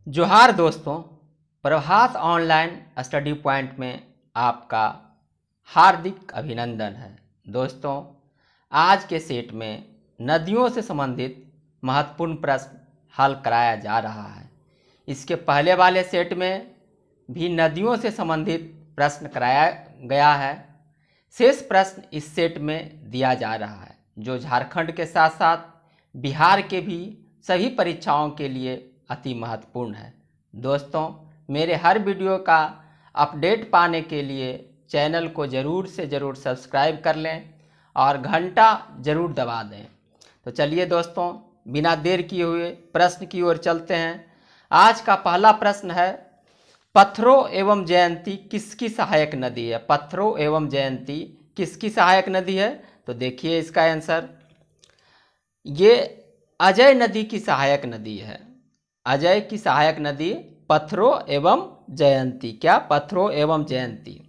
जोहार दोस्तों, Prabhas online study point में आपका हार्दिक अभिनंदन है। दोस्तों, आज के सेट में नदियों से संबंधित महत्वपूर्ण प्रश्न हल कराया जा रहा है। इसके पहले वाले सेट में भी नदियों से संबंधित प्रश्न कराया गया है। शेष प्रश्न इस सेट में दिया जा रहा है, जो झारखंड के साथ साथ बिहार के भी सभी परीक्षाओं के लिए अति महत्वपूर्ण है। दोस्तों, मेरे हर वीडियो का अपडेट पाने के लिए चैनल को ज़रूर से ज़रूर सब्सक्राइब कर लें और घंटा ज़रूर दबा दें। तो चलिए दोस्तों, बिना देर किए हुए प्रश्न की ओर चलते हैं। आज का पहला प्रश्न है, पत्थरों एवं जयंती किसकी सहायक नदी है? पत्थरों एवं जयंती किसकी सहायक नदी है? तो देखिए इसका आंसर, ये अजय नदी की सहायक नदी है। अजय की सहायक नदी पत्थरों एवं जयंती। क्या? पत्थरों एवं जयंती।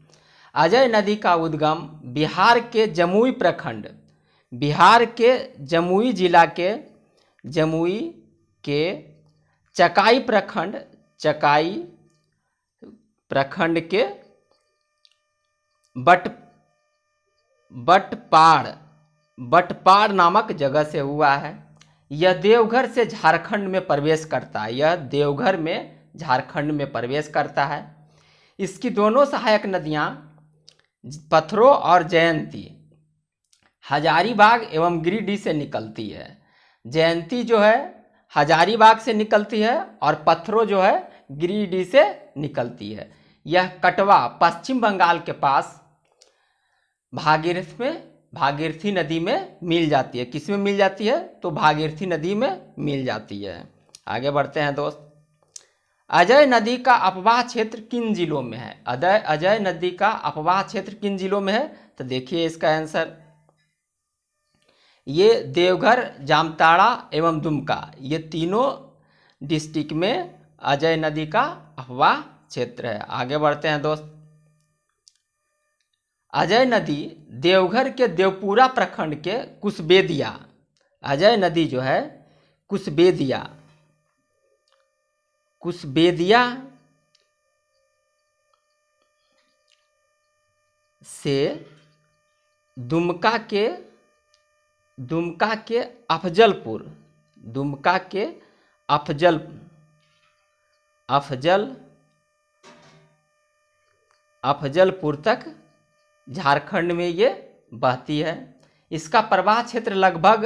अजय नदी का उद्गम बिहार के जमुई प्रखंड, बिहार के जमुई जिला के जमुई के चकाई प्रखंड, चकाई प्रखंड के बटपाड़ नामक जगह से हुआ है। यह देवघर से झारखंड में प्रवेश करता है। यह देवघर में झारखंड में प्रवेश करता है। इसकी दोनों सहायक नदियां पत्थरों और जयंती हजारीबाग एवं गिरिडीह से निकलती है। जयंती जो है हजारीबाग से निकलती है और पत्थरों जो है गिरिडीह से निकलती है। यह कटवा पश्चिम बंगाल के पास भागीरथी नदी में मिल जाती है। किस में मिल जाती है? तो भागीरथी नदी में मिल जाती है। आगे बढ़ते हैं दोस्त। अजय नदी का अपवाह क्षेत्र किन जिलों में है? अजय नदी का अपवाह क्षेत्र किन जिलों में है? तो देखिए इसका आंसर, ये देवघर, जामताड़ा एवं दुमका, ये तीनों डिस्ट्रिक्ट में अजय नदी का अपवाह क्षेत्र है। आगे बढ़ते हैं दोस्त। अजय नदी देवघर के देवपुरा प्रखंड के कुशबेदिया, अजय नदी जो है कुशबेदिया से दुमका के अफजलपुर तक झारखंड में ये बहती है। इसका प्रवाह क्षेत्र लगभग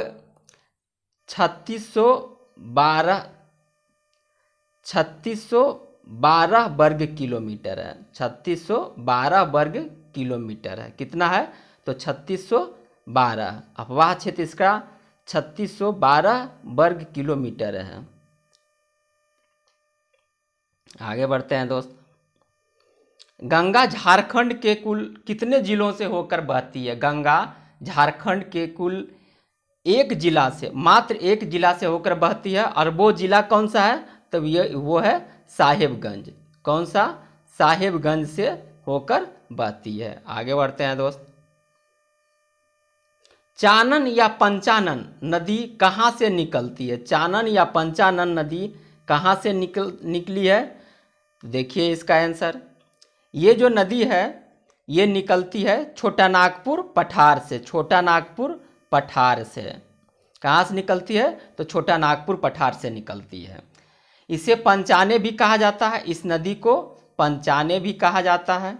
3612 वर्ग किलोमीटर है। 3612 वर्ग किलोमीटर है। कितना है? तो 3612। अपवाह क्षेत्र इसका 3612 वर्ग किलोमीटर है। आगे बढ़ते हैं दोस्त। गंगा झारखंड के कुल कितने जिलों से होकर बहती है? गंगा झारखंड के कुल मात्र एक जिला से होकर बहती है। और वो जिला कौन सा है? तो वो है साहेबगंज। कौन सा? साहेबगंज से होकर बहती है। आगे बढ़ते हैं दोस्त। चानन या पंचानन नदी कहाँ से निकलती है? चानन या पंचानन नदी कहाँ से निकली है? देखिए इसका आंसर, ये जो नदी है ये निकलती है छोटा नागपुर पठार से। छोटा नागपुर पठार से। कहाँ से निकलती है? तो छोटा नागपुर पठार से निकलती है। इसे पंचाने भी कहा जाता है। इस नदी को पंचाने भी कहा जाता है।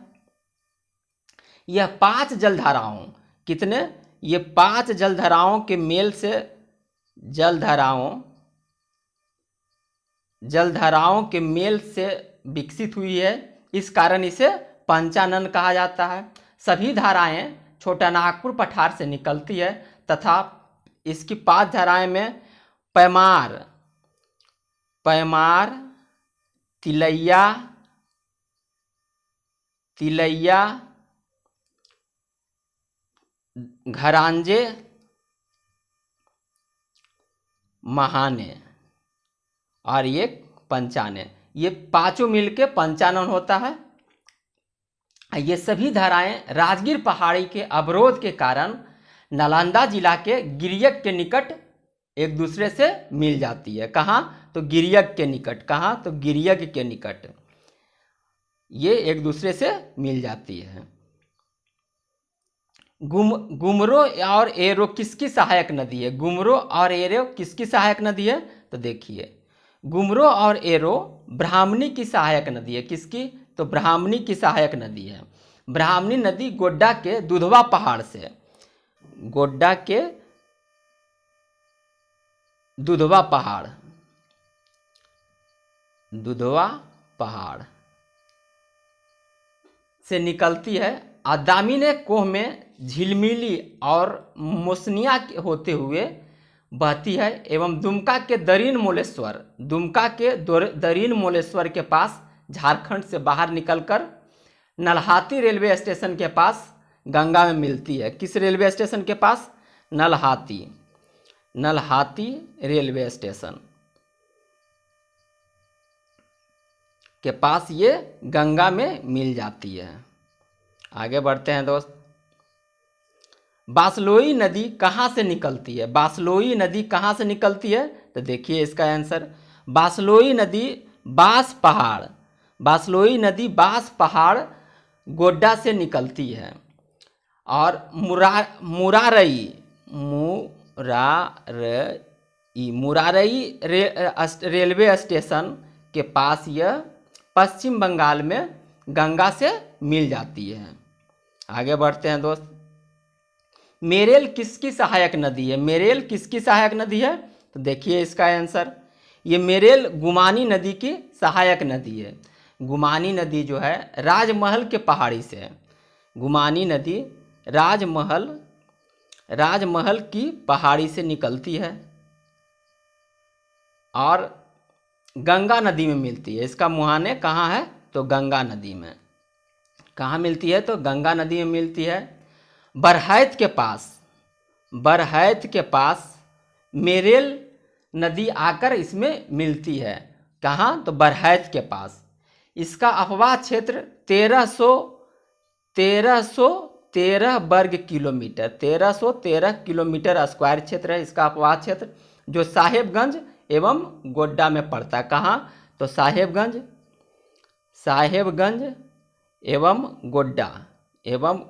यह 5 जलधाराओं, कितने? ये 5 जलधाराओं के मेल से जलधाराओं के मेल से विकसित हुई है। इस कारण इसे पंचानन कहा जाता है। सभी धाराएं छोटा नागपुर पठार से निकलती है तथा इसकी 5 धाराएं में पैमार, तिलैया, घरांजे, महाने और ये पंचाने, ये पांचों मिलके पंचानन होता है। ये सभी धाराएं राजगीर पहाड़ी के अवरोध के कारण नालंदा जिला के गिरियक के निकट एक दूसरे से मिल जाती है। कहाँ? तो गिरियक के निकट। कहाँ? तो गिरियक के निकट ये एक दूसरे से मिल जाती है। गुमरो और एरो किसकी सहायक नदी है? गुमरो और एरो किसकी सहायक नदी है? तो देखिए, गुमरो और एरो ब्राह्मणी की सहायक नदी है। किसकी? तो ब्राह्मणी की सहायक नदी है। ब्राह्मणी नदी गोड्डा के दुधवा पहाड़ से, गोड्डा के दुधवा पहाड़, दुधवा पहाड़ से निकलती है। दामिनी कोह में झिलमिली और मोसनिया होते हुए बहती है एवं दुमका के दरीन मोलेश्वर, दुमका के दरीन मोलेश्वर के पास झारखंड से बाहर निकलकर नलहाटी रेलवे स्टेशन के पास गंगा में मिलती है। किस रेलवे स्टेशन के पास? नलहाटी, नलहाटी रेलवे स्टेशन के पास ये गंगा में मिल जाती है। आगे बढ़ते हैं दोस्त। बासलोई नदी कहाँ से निकलती है? बासलोई नदी कहाँ से निकलती है? तो देखिए इसका आंसर, बासलोई नदी बास पहाड़, बासलोई नदी बास पहाड़ गोड्डा से निकलती है। और मुरारई रेलवे स्टेशन के पास यह पश्चिम बंगाल में गंगा से मिल जाती है। आगे बढ़ते हैं दोस्त। मेरेल किसकी सहायक नदी है? मेरेल किसकी सहायक नदी है? तो देखिए इसका आंसर, ये मेरेल गुमानी नदी की सहायक नदी है। गुमानी नदी जो है राजमहल के पहाड़ी से, गुमानी नदी राजमहल की पहाड़ी से निकलती है और गंगा नदी में मिलती है। इसका मुहाने कहाँ है? तो गंगा नदी में। कहाँ मिलती है? तो गंगा नदी में मिलती है। बरहैत के पास, बरहैत के पास मेरेल नदी आकर इसमें मिलती है। कहाँ? तो बरहैत के पास। इसका अपवाह क्षेत्र 1313 वर्ग किलोमीटर, 1313 किलोमीटर स्क्वायर क्षेत्र है इसका अपवाह क्षेत्र, जो साहेबगंज एवं गोड्डा में पड़ता है। कहाँ? तो साहेबगंज एवं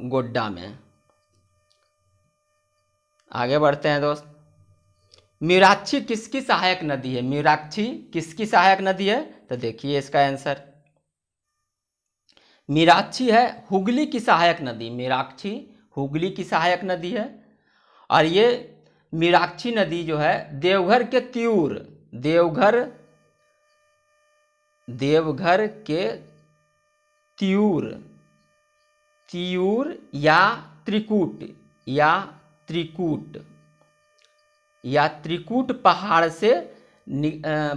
गोड्डा में। आगे बढ़ते हैं दोस्त। मीराक्षी किसकी सहायक नदी है? मीराक्षी किसकी सहायक नदी है? तो देखिए इसका आंसर, मीराक्षी है हुगली की सहायक नदी। मीराक्षी हुगली की सहायक नदी है। और ये मीराक्षी नदी जो है देवघर के त्यूर, देवघर के त्यूर या त्रिकूट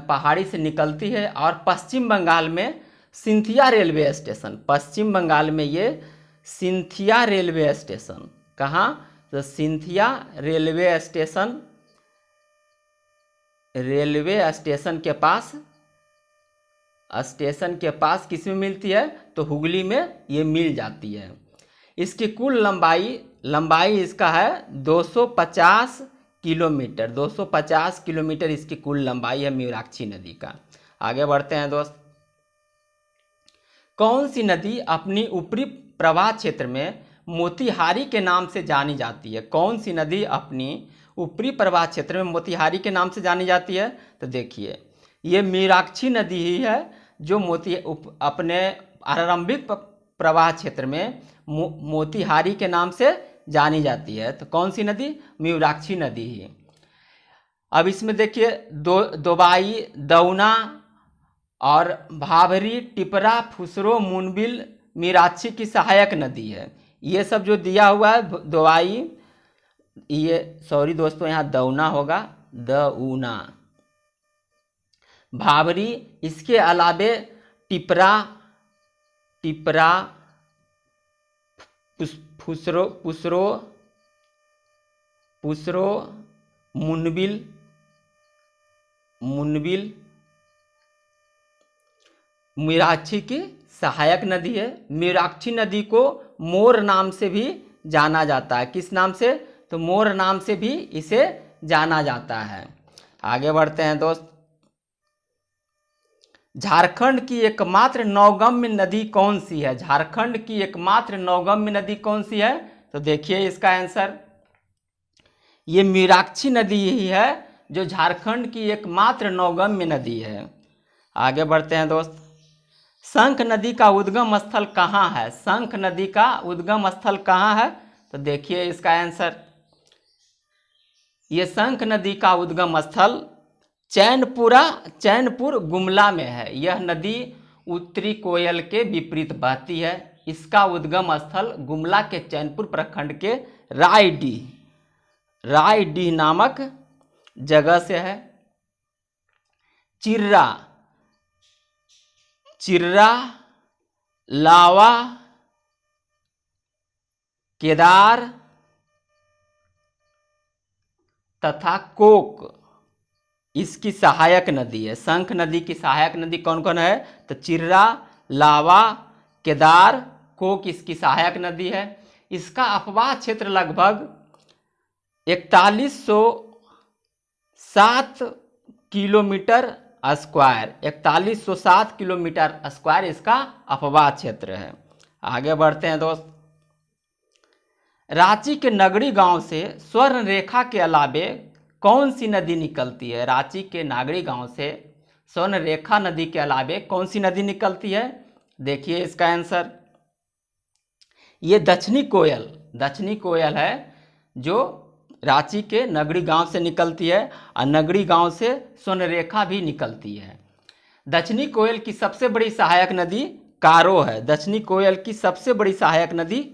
पहाड़ी से निकलती है और पश्चिम बंगाल में सिंथिया रेलवे स्टेशन, पश्चिम बंगाल में ये सिंथिया रेलवे स्टेशन। कहाँ? तो सिंथिया रेलवे स्टेशन के पास किस में मिलती है? तो हुगली में ये मिल जाती है। इसकी कुल लंबाई इसका है 250 किलोमीटर, 250 किलोमीटर इसकी कुल लंबाई है मीराक्षी नदी का। आगे बढ़ते हैं दोस्त। कौन सी नदी अपनी ऊपरी प्रवाह क्षेत्र में मोतिहारी के नाम से जानी जाती है? कौन सी नदी अपनी ऊपरी प्रवाह क्षेत्र में मोतिहारी के नाम से जानी जाती है? तो देखिए ये मीराक्षी नदी ही है जो अपने आरंभिक प्रवाह क्षेत्र में मोतिहारी के नाम से जानी जाती है। तो कौन सी नदी? मीराक्षी नदी ही। अब इसमें देखिए दोबाई, दौना और भाभरी, टिपरा, फुसरो, मुनबिल मीराक्षी की सहायक नदी है। ये सब जो दिया हुआ है दोबाई, ये सॉरी दोस्तों यहाँ दौना होगा, दऊना, भाभरी, इसके अलावे टिपरा, फुसरो, मुनबिल मीराक्षी की सहायक नदी है। मीराक्षी नदी को मोर नाम से भी जाना जाता है। किस नाम से? तो मोर नाम से भी इसे जाना जाता है। आगे बढ़ते हैं दोस्त। झारखंड की एकमात्र नौगम्य नदी कौन सी है? झारखंड की एकमात्र नौगम्य नदी कौन सी है? तो देखिए इसका आंसर, ये मीराक्षी नदी ही है जो झारखंड की एकमात्र नौगम्य नदी है। आगे बढ़ते हैं दोस्त। शंख नदी का उद्गम स्थल कहाँ है? शंख नदी का उद्गम स्थल कहाँ है? तो देखिए इसका आंसर, ये शंख नदी का उद्गम स्थल चैनपुर गुमला में है। यह नदी उत्तरी कोयल के विपरीत बहती है। इसका उद्गम स्थल गुमला के चैनपुर प्रखंड के रायडीह नामक जगह से है। चिर्रा, लावा, केदार तथा कोक इसकी सहायक नदी है। शंख नदी की सहायक नदी कौन कौन है? तो चिर्रा, लावा, केदार, कोक इसकी सहायक नदी है। इसका अपवाह क्षेत्र लगभग 4107 किलोमीटर स्क्वायर, 4107 किलोमीटर स्क्वायर इसका अपवाह क्षेत्र है। आगे बढ़ते हैं दोस्त। रांची के नगरी गांव से स्वर्ण रेखा के अलावे कौन सी नदी निकलती है? रांची के नागरी गांव से स्वर्ण रेखा नदी के अलावे कौन सी नदी निकलती है? देखिए इसका आंसर, ये दक्षिणी कोयल है जो रांची के नगरी गांव से निकलती है और नगरी गांव से स्वर्ण रेखा भी निकलती है। दक्षिणी कोयल की सबसे बड़ी सहायक नदी कारो है। दक्षिणी कोयल की सबसे बड़ी सहायक नदी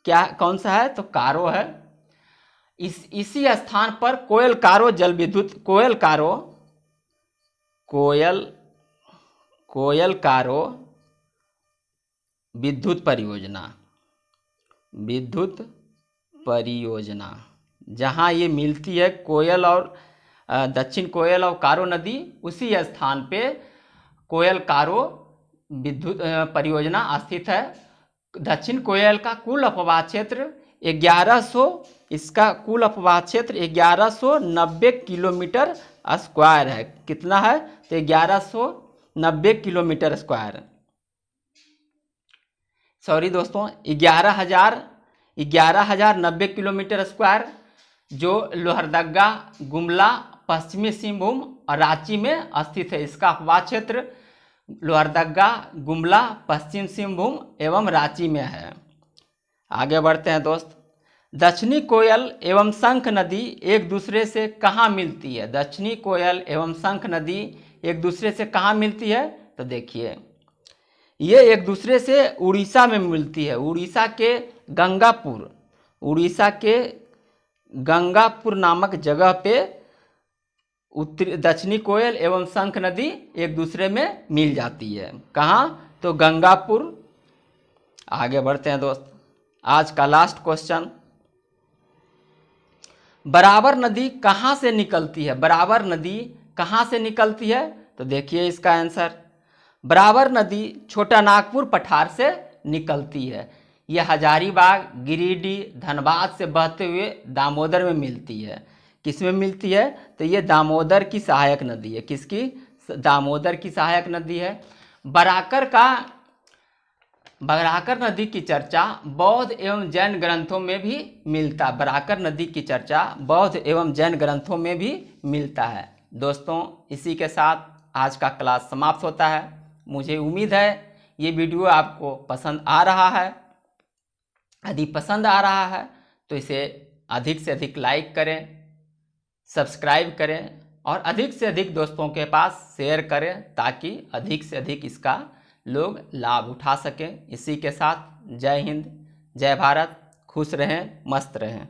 कौन सा है? तो कारो है। इसी स्थान पर कोयल कारो जल विद्युत कोयल कारो विद्युत परियोजना जहां ये मिलती है, कोयल और दक्षिण कोयल और कारो नदी, उसी स्थान पे कोयल कारो विद्युत परियोजना स्थित है। दक्षिण कोयल का कुल अपवाह क्षेत्र 1190 किलोमीटर स्क्वायर है। कितना है? तो 1190 किलोमीटर स्क्वायर, सॉरी दोस्तों, 11,090 किलोमीटर स्क्वायर, जो लोहरदगा, गुमला, पश्चिमी सिंहभूम और रांची में स्थित है। इसका अपवाह क्षेत्र लोहरदगा, गुमला, पश्चिम सिंहभूम एवं रांची में है। आगे बढ़ते हैं दोस्त। दक्षिणी कोयल एवं शंख नदी एक दूसरे से कहाँ मिलती है? दक्षिणी कोयल एवं शंख नदी एक दूसरे से कहाँ मिलती है? तो देखिए, ये एक दूसरे से उड़ीसा में मिलती है। उड़ीसा के गंगापुर नामक जगह पे दक्षिणी कोयल एवं शंख नदी एक दूसरे में मिल जाती है। कहाँ? तो गंगापुर। आगे बढ़ते हैं दोस्त। आज का लास्ट क्वेश्चन, बराबर नदी कहाँ से निकलती है? बराबर नदी कहाँ से निकलती है? तो देखिए इसका आंसर, बराबर नदी छोटा नागपुर पठार से निकलती है। यह हजारीबाग, गिरिडीह, धनबाद से बहते हुए दामोदर में मिलती है। किस में मिलती है? तो ये दामोदर की सहायक नदी है। किसकी? दामोदर की सहायक नदी है। बराकर नदी की चर्चा बौद्ध एवं जैन ग्रंथों में भी मिलता। बराकर नदी की चर्चा बौद्ध एवं जैन ग्रंथों में भी मिलता है। दोस्तों, इसी के साथ आज का क्लास समाप्त होता है। मुझे उम्मीद है ये वीडियो आपको पसंद आ रहा है। यदि पसंद आ रहा है तो इसे अधिक से अधिक लाइक करें, सब्सक्राइब करें और अधिक से अधिक दोस्तों के पास शेयर करें, ताकि अधिक से अधिक इसका लोग लाभ उठा सकें। इसी के साथ जय हिंद, जय भारत, खुश रहें, मस्त रहें।